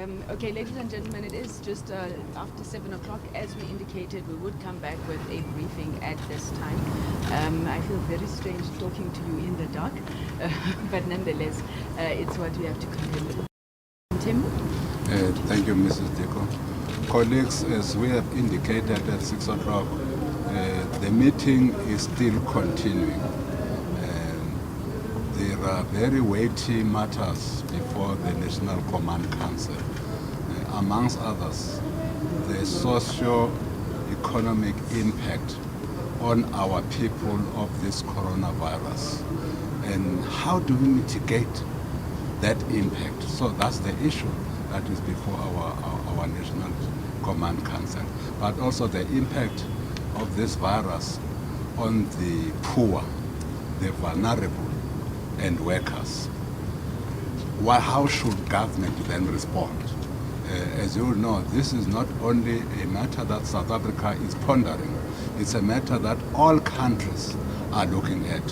Okay, ladies and gentlemen, it is just after 7 o'clock. As we indicated, we would come back with a briefing at this time. I feel very strange talking to you in the dark, but nonetheless, it's what we have to contend with. Tim? Thank you, Mrs. Diko. Colleagues, as we have indicated at 6 o'clock, the meeting is still continuing. There are very weighty matters before the National Command Council. Amongst others, the socio-economic impact on our people of this coronavirus. And how do we mitigate that impact? So that's the issue that is before our National Command Council. But also the impact of this virus on the poor, the vulnerable, and workers. How should government then respond? As you know, this is not only a matter that South Africa is pondering, it's a matter that all countries are looking at.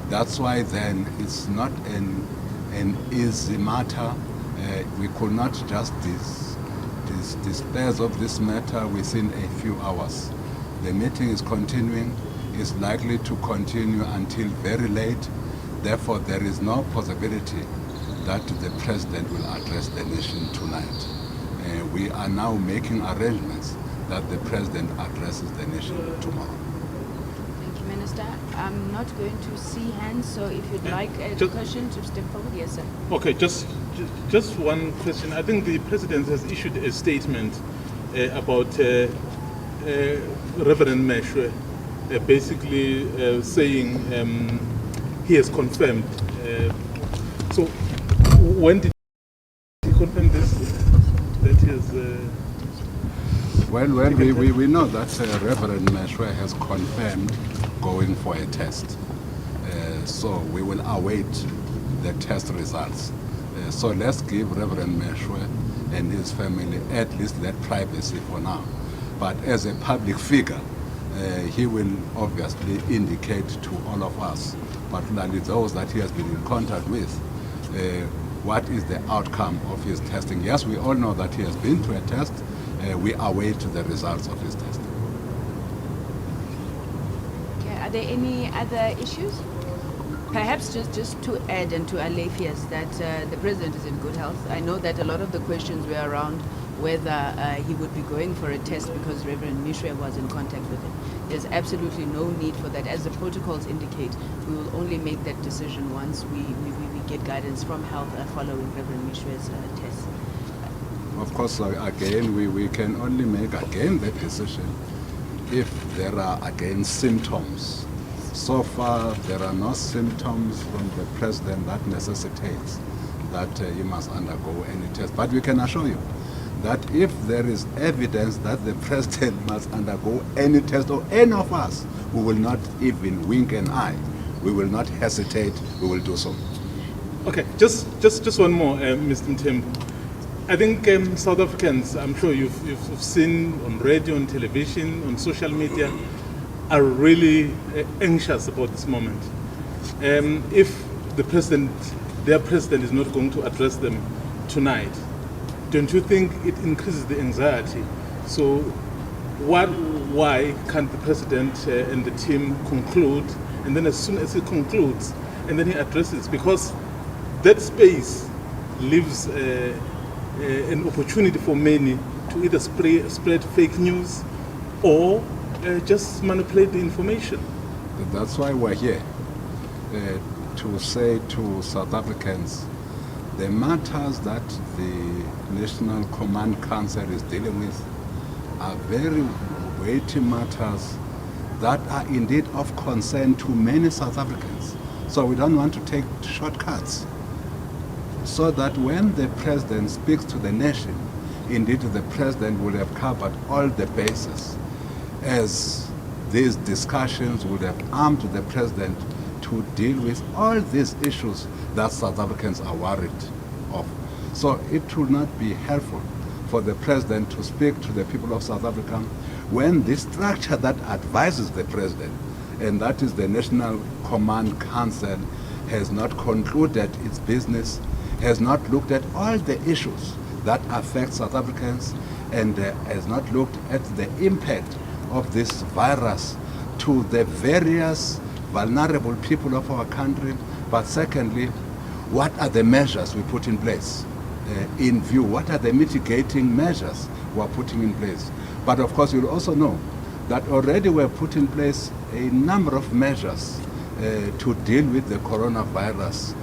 That's why then it's not an easy matter. We could not just dispose of this matter within a few hours. The meeting is continuing, is likely to continue until very late. Therefore, there is no possibility that the President will address the nation tonight. We are now making arrangements that the President addresses the nation tomorrow. Thank you, Minister. I'm not going to see hands, so if you'd like a question to step forward, yes, sir. Okay, just one question. I think the President has issued a statement about Reverend Meshwe, basically saying he has confirmed. So when did he confirm this? That he has... Well, we know that Reverend Meshwe has confirmed going for a test. So we will await the test results. So let's give Reverend Meshwe and his family at least that privacy for now. But as a public figure, he will obviously indicate to all of us, particularly those that he has been in contact with, what is the outcome of his testing. Yes, we all know that he has been to a test. We await the results of his testing. Okay, are there any other issues? Perhaps just to add and to allay fears that the President is in good health. I know that a lot of the questions were around whether he would be going for a test because Reverend Meshwe was in contact with him. There's absolutely no need for that. As the protocols indicate, we will only make that decision once we get guidance from health following Reverend Meshwe's test. Of course, again, we can only make again the decision if there are again symptoms. So far, there are no symptoms from the President that necessitates that he must undergo any test. But we can assure you that if there is evidence that the President must undergo any test, or any of us, we will not even wink an eye. We will not hesitate. We will do so. Okay, just one more, Mr. Mthembu. I think South Africans, I'm sure you've seen on radio, on television, on social media, are really anxious about this moment. If their president is not going to address them tonight, don't you think it increases the anxiety? So why can't the President and the team conclude, and then as soon as he concludes, and then he addresses? Because that space leaves an opportunity for many to either spread fake news or just manipulate the information. That's why we're here, to say to South Africans, the matters that the National Command Council is dealing with are very weighty matters that are indeed of concern to many South Africans. So we don't want to take shortcuts. So that when the President speaks to the nation, indeed the President will have covered all the bases, as these discussions would have armed the President to deal with all these issues that South Africans are worried of. So it will not be helpful for the President to speak to the people of South Africa when the structure that advises the President, and that is the National Command Council, has not concluded its business, has not looked at all the issues that affect South Africans and has not looked at the impact of this virus to the various vulnerable people of our country. But secondly, what are the measures we put in place in view? What are the mitigating measures we are putting in place? But of course, you'll also know that already we have put in place a number of measures to deal with the coronavirus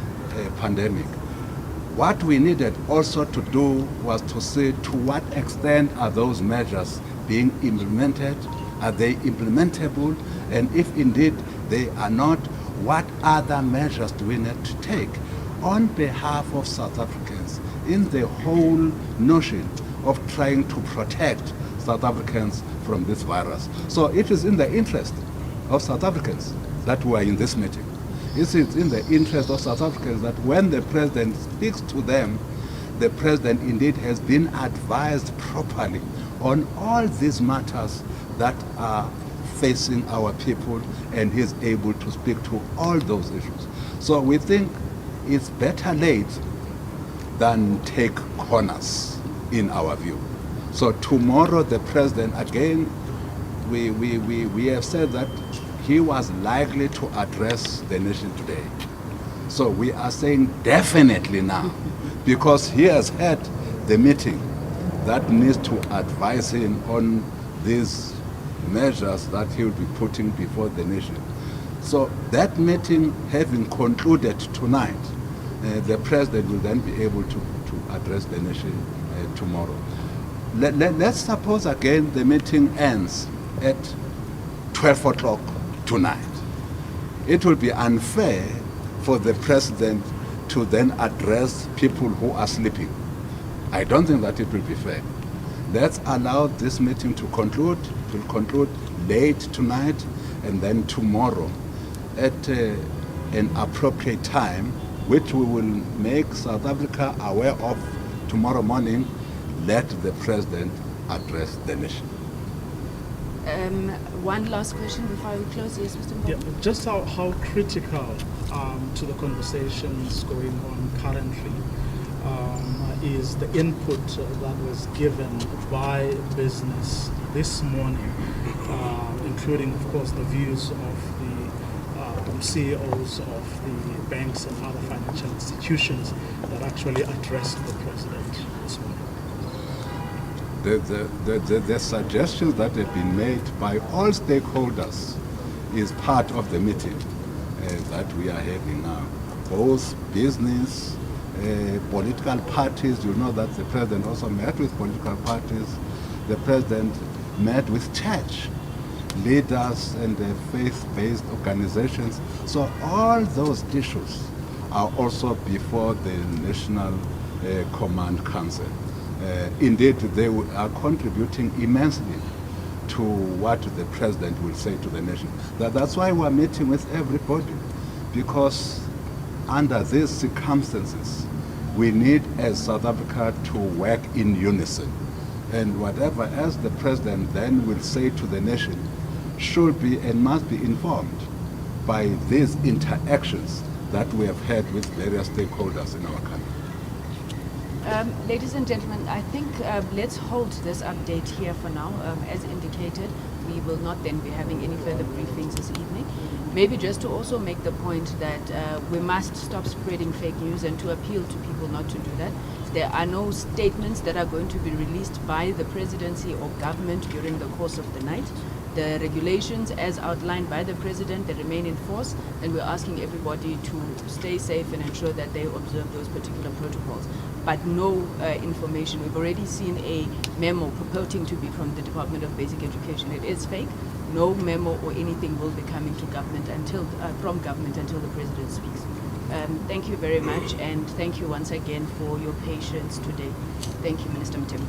pandemic. What we needed also to do was to see to what extent are those measures being implemented, are they implementable, and if indeed they are not, what other measures do we need to take on behalf of South Africans in the whole notion of trying to protect South Africans from this virus. So it is in the interest of South Africans that we are in this meeting. It is in the interest of South Africans that when the president speaks to them, the president indeed has been advised properly on all these matters that are facing our people, and he is able to speak to all those issues. So we think it's better late than take corners in our view. So tomorrow the president, again, we have said that he was likely to address the nation today. So we are saying definitely now, because he has had the meeting that needs to advise him on these measures that he will be putting before the nation. So that meeting having concluded tonight, the president will then be able to address the nation tomorrow. Let's suppose again the meeting ends at 12 o'clock tonight. It will be unfair for the president to then address people who are sleeping. I don't think that it will be fair. Let's allow this meeting to conclude. It will conclude late tonight, and then tomorrow at an appropriate time, which we will make South Africa aware of tomorrow morning, let the president address the nation. One last question before we close. Yes, Mr. Mbongo? Yeah, just how critical to the conversations going on currently is the input that was given by business this morning, including, of course, the views of the CEOs of the banks and other financial institutions that actually addressed the president this morning. The suggestions that have been made by all stakeholders is part of the meeting that we are having now. Both business, political parties, you know that the president also met with political parties. The president met with church leaders and faith-based organizations. So all those issues are also before the National Command Council. Indeed, they are contributing immensely to what the president will say to the nation. That's why we're meeting with everybody, because under these circumstances, we need, as South Africa, to work in unison. And whatever else the president then will say to the nation should be and must be informed by these interactions that we have had with various stakeholders in our country. Ladies and gentlemen, I think let's hold this update here for now. As indicated, we will not then be having any further briefings this evening. Maybe just to also make the point that we must stop spreading fake news and to appeal to people not to do that. There are no statements that are going to be released by the presidency or government during the course of the night. The regulations as outlined by the president, they remain in force, and we're asking everybody to stay safe and ensure that they observe those particular protocols. But no information. We've already seen a memo purporting to be from the Department of Basic Education. It is fake. No memo or anything will be coming to government from government until the president speaks. Thank you very much, and thank you once again for your patience today. Thank you, Minister Mthembu.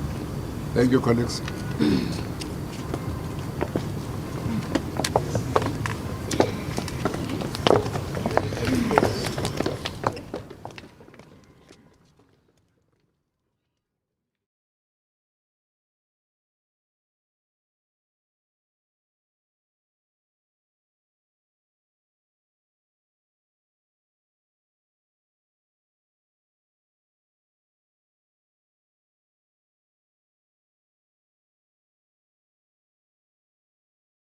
Thank you, colleagues.